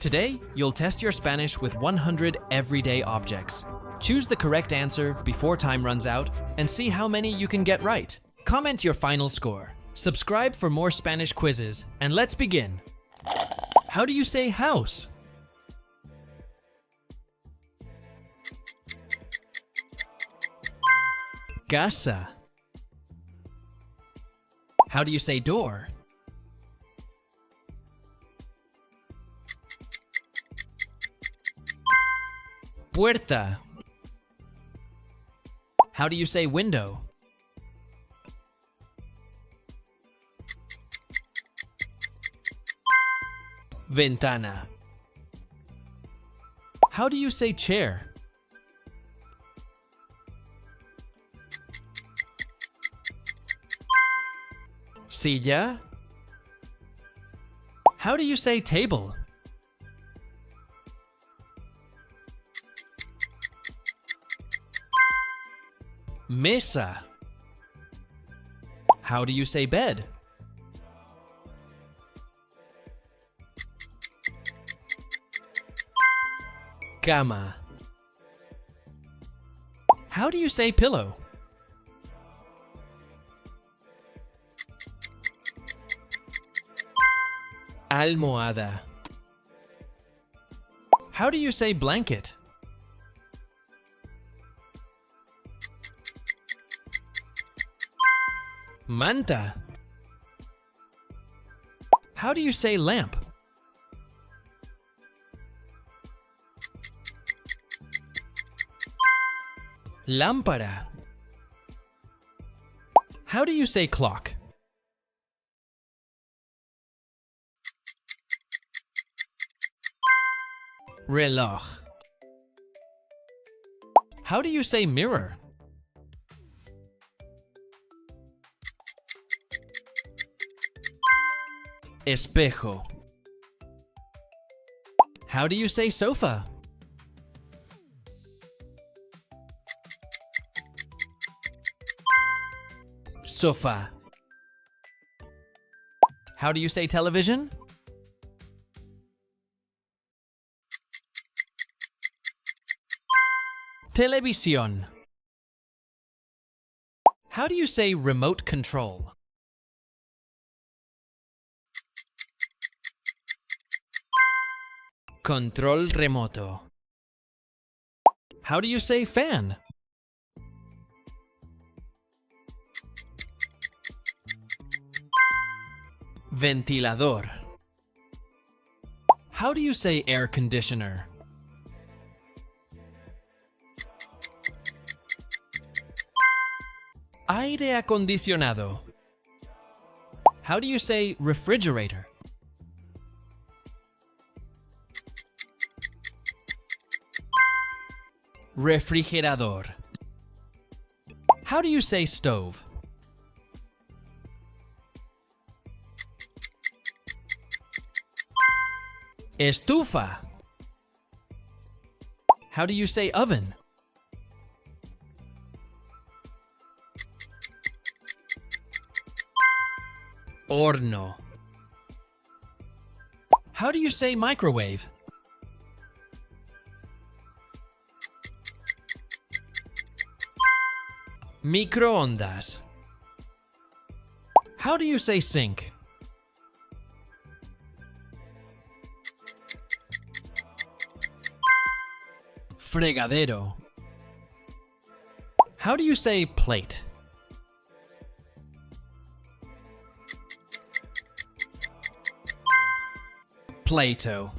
Today, you'll test your Spanish with 100 everyday objects. Choose the correct answer before time runs out and see how many you can get right. Comment your final score. Subscribe for more Spanish quizzes, and let's begin. How do you say house? Casa. How do you say door? Puerta. How do you say window? Ventana. How do you say chair? Silla. How do you say table? Mesa. How do you say bed? Cama. How do you say pillow? Almohada. How do you say blanket? Manta. How do you say lamp? Lámpara. How do you say clock? Reloj. How do you say mirror? Espejo. How do you say sofa? Sofa. How do you say television? Televisión. How do you say remote control? Control remoto. How do you say fan? Ventilador. How do you say air conditioner? Aire acondicionado. How do you say refrigerator? Refrigerador. How do you say stove? Estufa. How do you say oven? Horno. How do you say microwave? Microondas. How do you say sink? Fregadero. How do you say plate? Plato.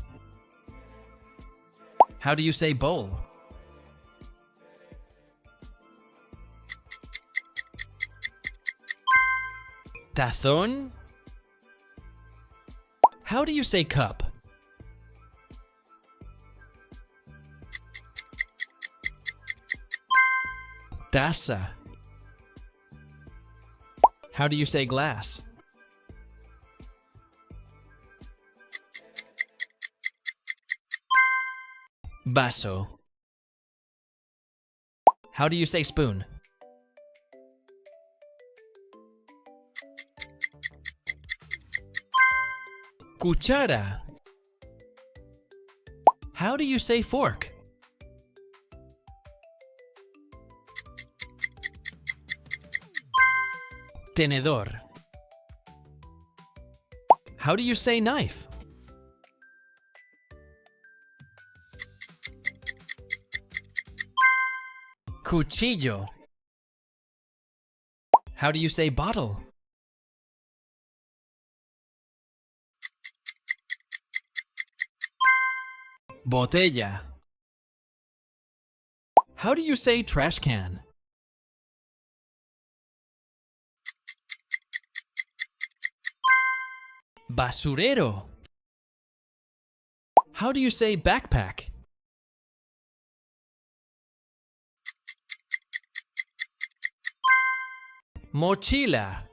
How do you say bowl? Tazón. How do you say cup? Taza. How do you say glass? Vaso. How do you say spoon? Cuchara. How do you say fork? Tenedor. How do you say knife? Cuchillo. How do you say bottle? Botella. How do you say trash can? Basurero. How do you say backpack? Mochila.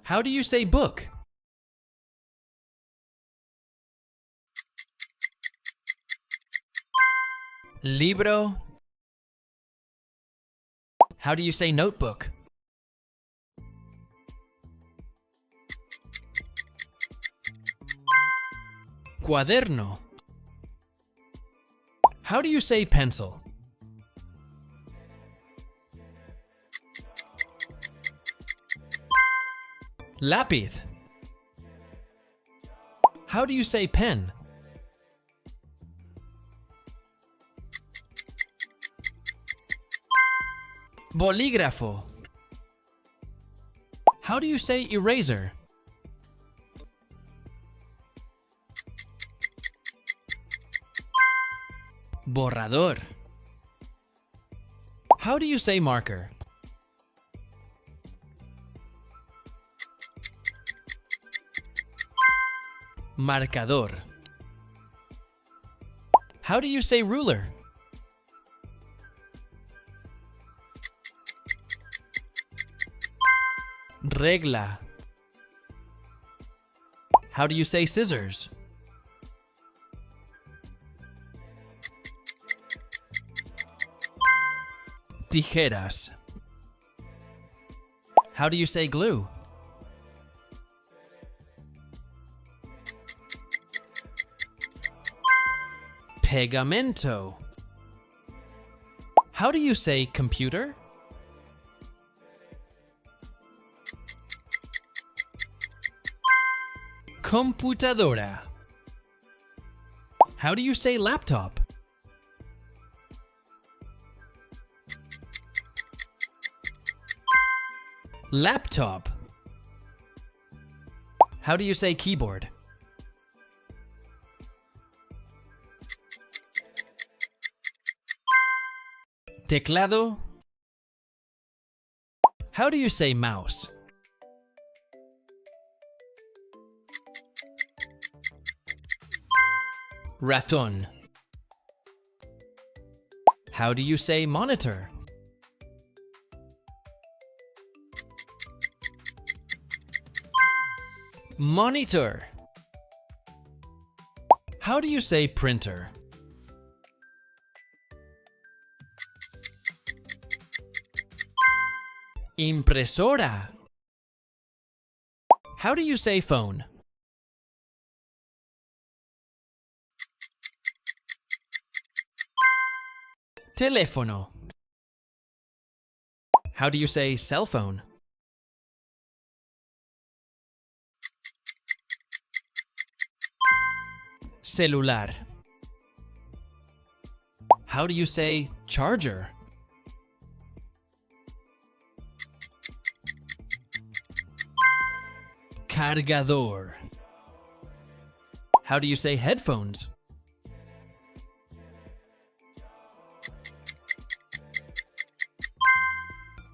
How do you say book? Libro. How do you say notebook? Cuaderno. How do you say pencil? Lápiz. How do you say pen? Bolígrafo. How do you say eraser? Borrador. How do you say marker? Marcador. How do you say ruler? Regla. How do you say scissors? Tijeras. How do you say glue? Pegamento. How do you say computer? Computadora. How do you say laptop? Laptop. How do you say keyboard? Teclado. How do you say mouse? Ratón. How do you say monitor? Monitor. How do you say printer? Impresora. How do you say phone? Teléfono. How do you say cell phone? Celular. How do you say charger? Cargador. How do you say headphones?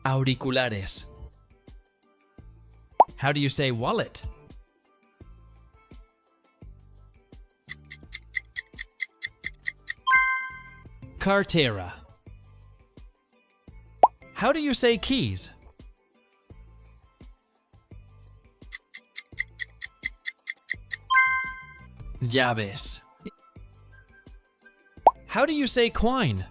Auriculares. How do you say wallet? Cartera. How do you say keys? Llaves. How do you say coin?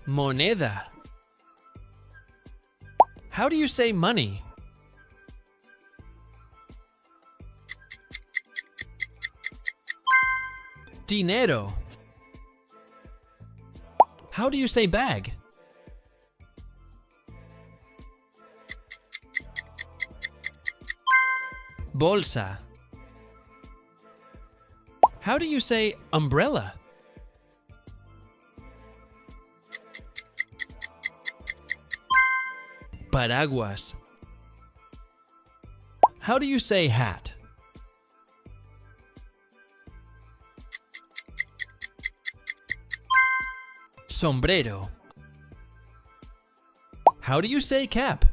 Moneda. How do you say money? Dinero. How do you say bag? Bolsa. How do you say umbrella? Paraguas. How do you say hat? Sombrero. How do you say cap?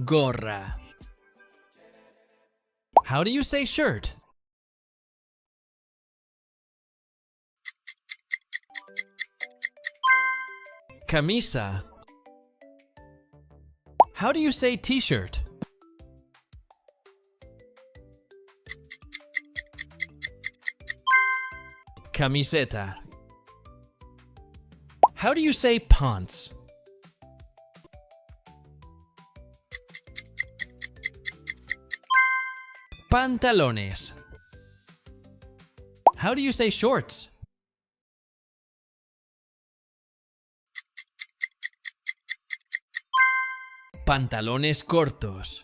Gorra. How do you say shirt? Camisa. How do you say t-shirt? Camiseta. How do you say pants? Pantalones. How do you say shorts? Pantalones cortos.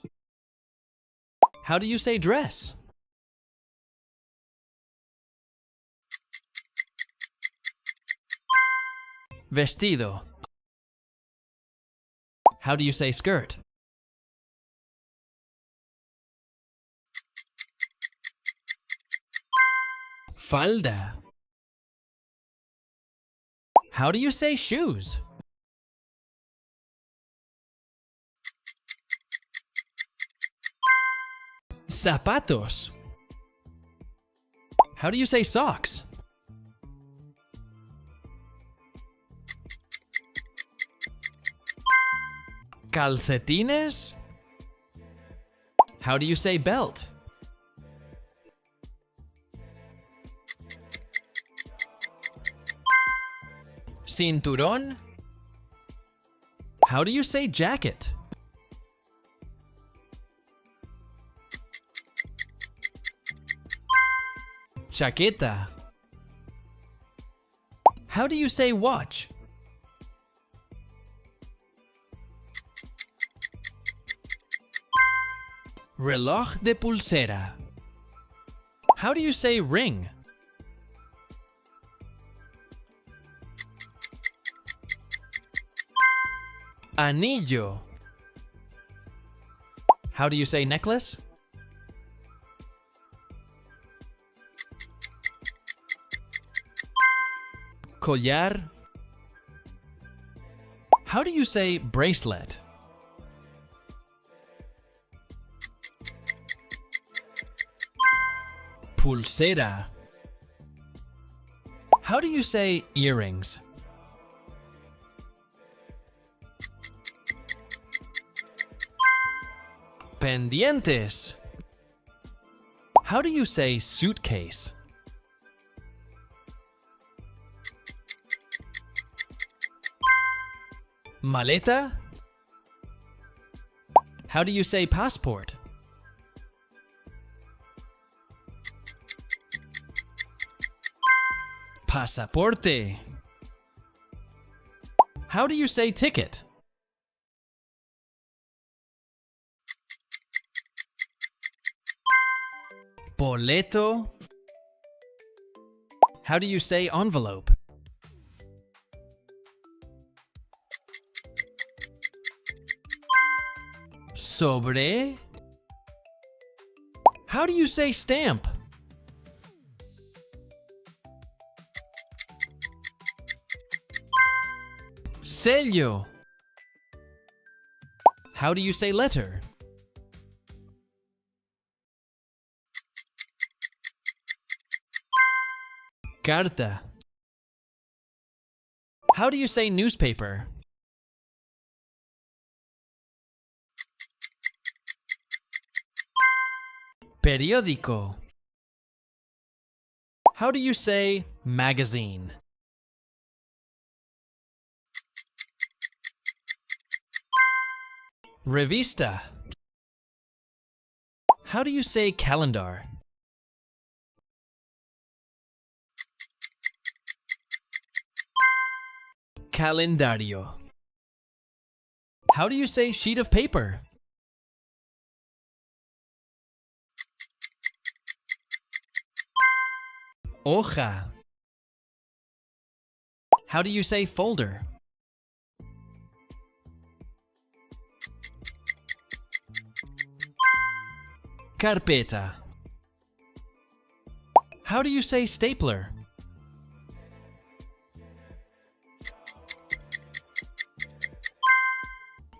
How do you say dress? Vestido. How do you say skirt? Falda. How do you say shoes? Zapatos. How do you say socks? Calcetines. How do you say belt? Cinturón. How do you say jacket? Chaqueta. How do you say watch? Reloj de pulsera. How do you say ring? Anillo. How do you say necklace? Collar. How do you say bracelet? Pulsera. How do you say earrings? Pendientes. How do you say suitcase? Maleta. How do you say passport? Pasaporte. How do you say ticket? Boleto. How do you say envelope? Sobre. How do you say stamp? Sello. How do you say letter? Carta. How do you say newspaper? Periódico. How do you say magazine? Revista. How do you say calendar? Calendario. How do you say sheet of paper? Hoja. How do you say folder? Carpeta. How do you say stapler?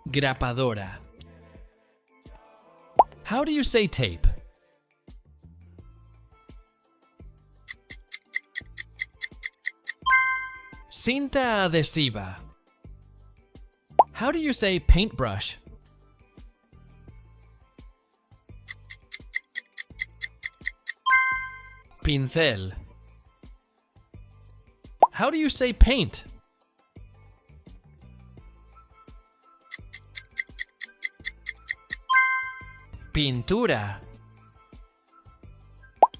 Grapadora. How do you say tape? Cinta adhesiva. How do you say paintbrush? Pincel. How do you say paint? Pintura.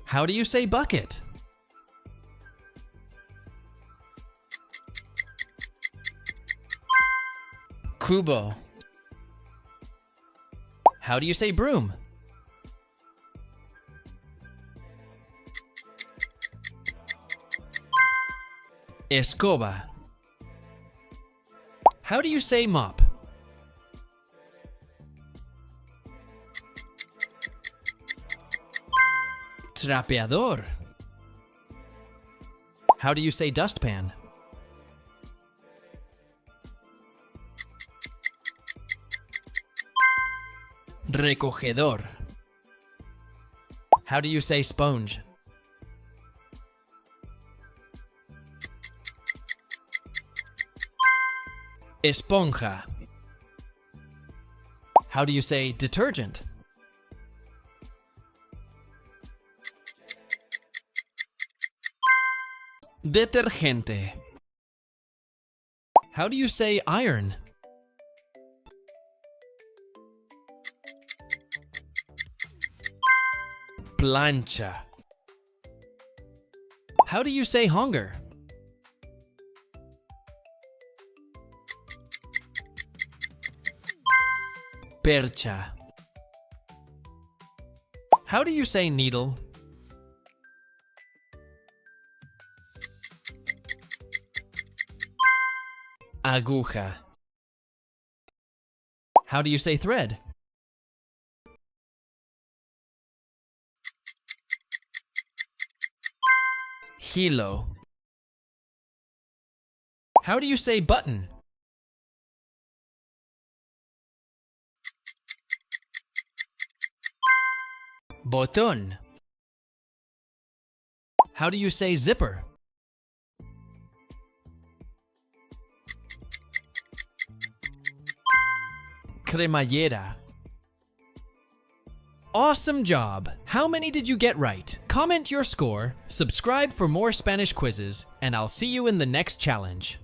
How do you say bucket? Cubo. How do you say broom? Escoba. How do you say mop? Trapeador. How do you say dustpan? Recogedor. How do you say sponge? Esponja. How do you say detergent? Detergente. How do you say iron? Plancha. How do you say hunger? Percha. How do you say needle? Aguja. How do you say thread? Hilo. How do you say button? Botón. How do you say zipper? Cremallera. Awesome job! How many did you get right? Comment your score, subscribe for more Spanish quizzes, and I'll see you in the next challenge.